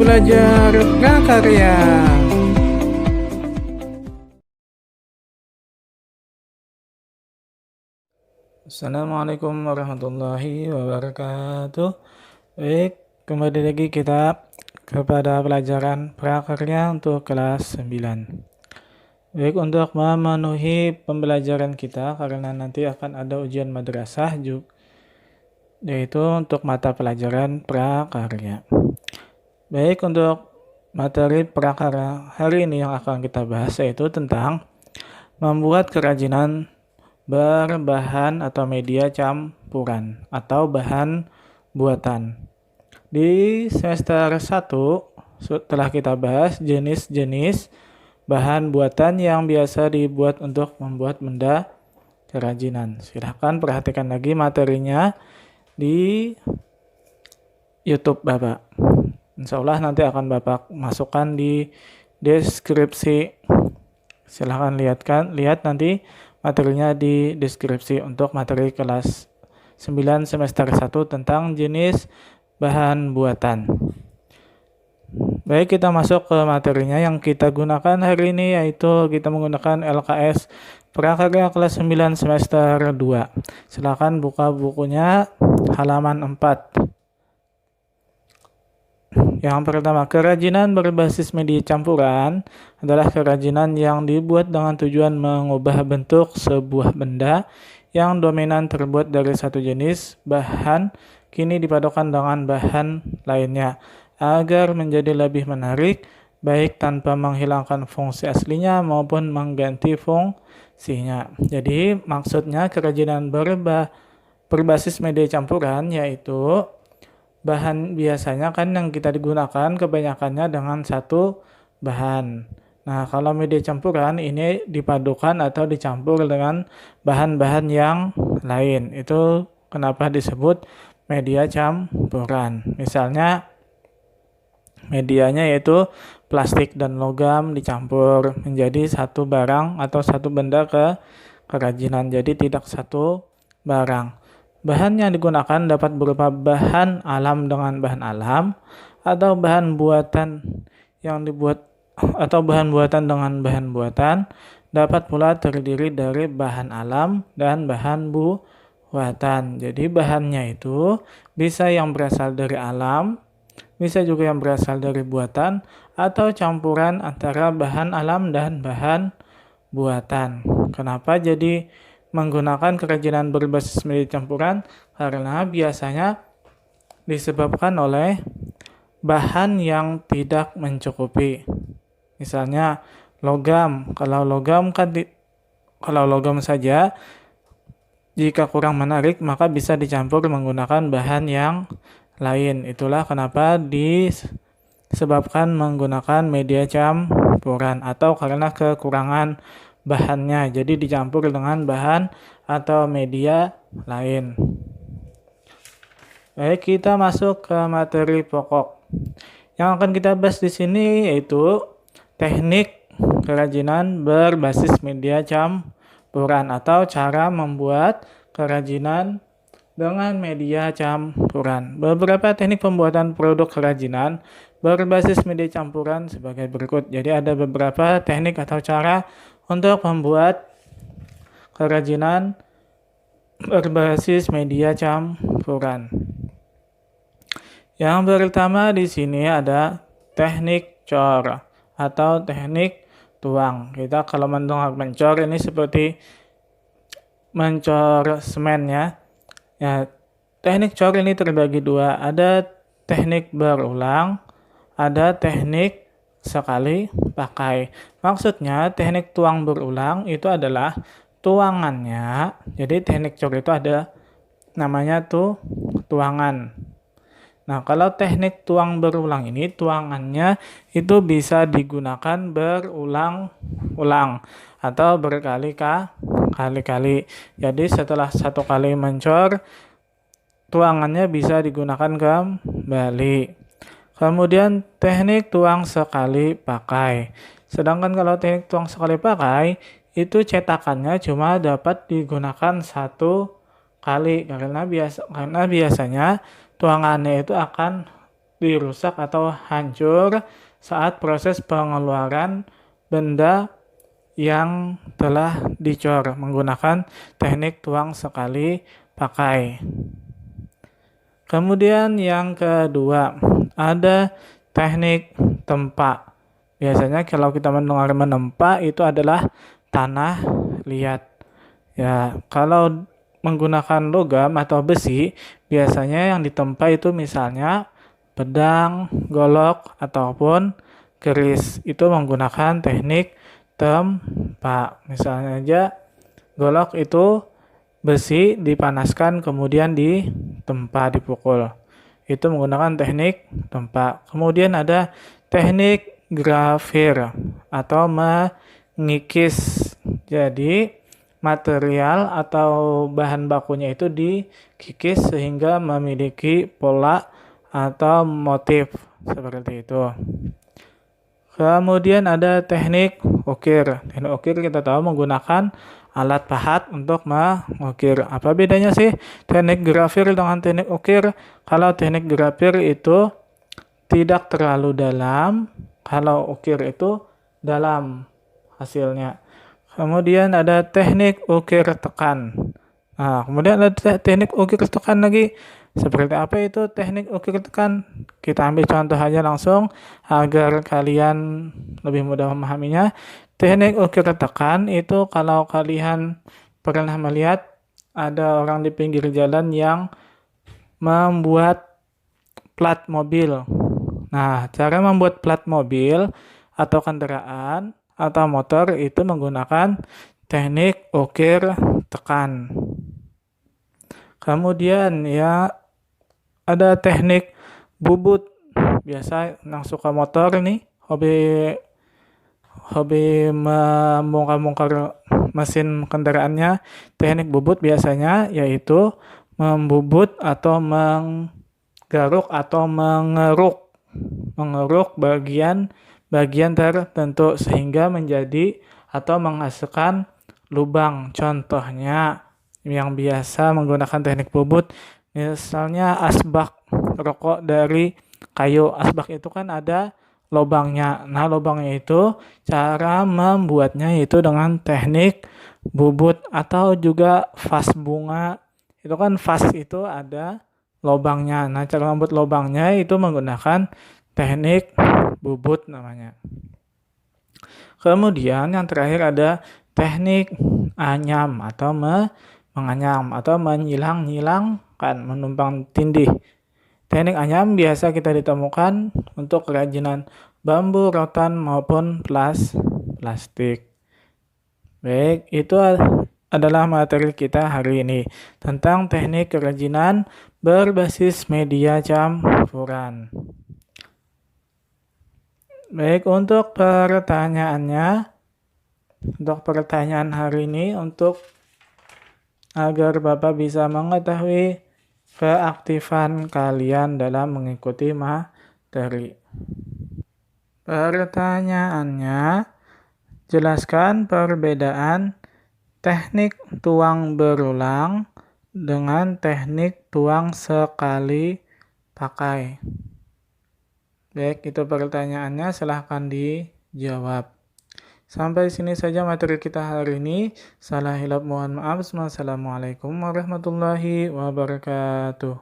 belajar prakarya. Assalamualaikum warahmatullahi wabarakatuh. Baik, kembali lagi kita kepada pelajaran prakarya untuk kelas 9. Baik, untuk memenuhi pembelajaran kita karena nanti akan ada ujian madrasah juga, yaitu untuk mata pelajaran prakarya. Baik, untuk materi prakarya hari ini yang akan kita bahas yaitu tentang membuat kerajinan berbahan atau media campuran atau bahan buatan. Di semester 1 telah kita bahas jenis-jenis bahan buatan yang biasa dibuat untuk membuat benda kerajinan. Silahkan perhatikan lagi materinya di YouTube Bapak. Insya Allah nanti akan Bapak masukkan di deskripsi. Silahkan lihat nanti materinya di deskripsi untuk materi kelas 9 semester 1 tentang jenis bahan buatan. Baik, kita masuk ke materinya. Yang kita gunakan hari ini yaitu kita menggunakan LKS Prakarya kelas 9 semester 2. Silakan buka bukunya halaman 4. Yang pertama, kerajinan berbasis media campuran adalah kerajinan yang dibuat dengan tujuan mengubah bentuk sebuah benda yang dominan terbuat dari satu jenis bahan kini dipadukan dengan bahan lainnya agar menjadi lebih menarik, baik tanpa menghilangkan fungsi aslinya maupun mengganti fungsinya. Jadi maksudnya kerajinan berbasis media campuran yaitu bahan biasanya kan yang kita digunakan kebanyakannya dengan satu bahan. Nah, kalau media campuran ini dipadukan atau dicampur dengan bahan-bahan yang lain. Itu kenapa disebut media campuran. Misalnya medianya yaitu plastik dan logam dicampur menjadi satu barang atau satu benda kerajinan. Jadi tidak satu barang. Bahan yang digunakan dapat berupa bahan alam dengan bahan alam atau bahan buatan yang dibuat atau bahan buatan dengan bahan buatan. Dapat pula terdiri dari bahan alam dan bahan buatan. Jadi bahannya itu bisa yang berasal dari alam, bisa juga yang berasal dari buatan atau campuran antara bahan alam dan bahan buatan. Kenapa jadi menggunakan kerajinan berbasis media campuran? Karena biasanya disebabkan oleh bahan yang tidak mencukupi. Misalnya logam. Kalau logam saja jika kurang menarik maka bisa dicampur menggunakan bahan yang lain. Itulah kenapa disebabkan menggunakan media campuran atau karena kekurangan bahannya, jadi dicampur dengan bahan atau media lain. Baik, kita masuk ke materi pokok. Yang akan kita bahas di sini yaitu teknik kerajinan berbasis media campuran atau cara membuat kerajinan dengan media campuran. Beberapa teknik pembuatan produk kerajinan berbasis media campuran sebagai berikut. Jadi ada beberapa teknik atau cara untuk membuat kerajinan berbasis media campuran. Yang pertama di sini ada teknik cor atau teknik tuang. Kita kalau mencor ini seperti mencor semen ya. Ya, teknik cor ini terbagi dua. Ada teknik berulang, ada teknik sekali pakai. Maksudnya teknik tuang berulang itu adalah tuangannya. Jadi teknik cor itu ada namanya tuangan. Nah, kalau teknik tuang berulang ini tuangannya itu bisa digunakan berulang-ulang atau berkali-kali. Jadi setelah satu kali mencor, tuangannya bisa digunakan kembali. Kemudian teknik tuang sekali pakai. Sedangkan kalau teknik tuang sekali pakai, itu cetakannya cuma dapat digunakan satu kali. Karena biasanya tuangannya itu akan dirusak atau hancur saat proses pengeluaran benda yang telah dicor menggunakan teknik tuang sekali pakai. Kemudian yang kedua, ada teknik tempa. Biasanya kalau kita mendengar menempa itu adalah tanah liat. Ya, kalau menggunakan logam atau besi, biasanya yang ditempa itu misalnya pedang, golok, ataupun keris. Itu menggunakan teknik tempa. Misalnya aja golok itu besi dipanaskan kemudian ditempa, dipukul. Itu menggunakan teknik tempa. Kemudian ada teknik grafir atau mengikis. Jadi material atau bahan bakunya itu dikikis sehingga memiliki pola atau motif seperti itu. Kemudian ada teknik ukir. Teknik ukir kita tahu menggunakan alat pahat untuk mengukir. Apa bedanya sih teknik grafir dengan teknik ukir? Kalau teknik grafir itu tidak terlalu dalam, kalau ukir itu dalam hasilnya. Kemudian ada teknik ukir tekan. Nah, kemudian ada teknik ukir tekan lagi. Seperti apa itu teknik ukir tekan? Kita ambil contoh aja langsung agar kalian lebih mudah memahaminya. Teknik ukir tekan itu kalau kalian pernah melihat ada orang di pinggir jalan yang membuat plat mobil. Nah, cara membuat plat mobil atau kendaraan atau motor itu menggunakan teknik ukir tekan. Kemudian ya ada teknik bubut. Biasa yang suka motor nih, hobi membongkar-bongkar mesin kendaraannya. Teknik bubut biasanya yaitu membubut atau menggaruk atau mengeruk bagian tertentu sehingga menjadi atau menghasilkan lubang. Contohnya yang biasa menggunakan teknik bubut, misalnya asbak rokok dari kayu. Asbak itu kan ada lubangnya. Nah, lubangnya itu cara membuatnya itu dengan teknik bubut atau juga vas bunga. Itu kan vas itu ada lubangnya. Nah, cara membuat lubangnya itu menggunakan teknik bubut namanya. Kemudian yang terakhir ada teknik anyam atau menganyam atau menyilang-nyilangkan, menumpang tindih. Teknik anyam biasa kita ditemukan untuk kerajinan bambu, rotan maupun plastik. Baik, itu adalah materi kita hari ini tentang teknik kerajinan berbasis media campuran. Baik, untuk pertanyaannya, untuk pertanyaan hari ini untuk agar Bapak bisa mengetahui keaktifan kalian dalam mengikuti materi. Pertanyaannya, jelaskan perbedaan teknik tuang berulang dengan teknik tuang sekali pakai. Baik, itu pertanyaannya, silahkan dijawab. Sampai sini saja materi kita hari ini. Salah hilap mohon maaf. Wassalamualaikum warahmatullahi wabarakatuh.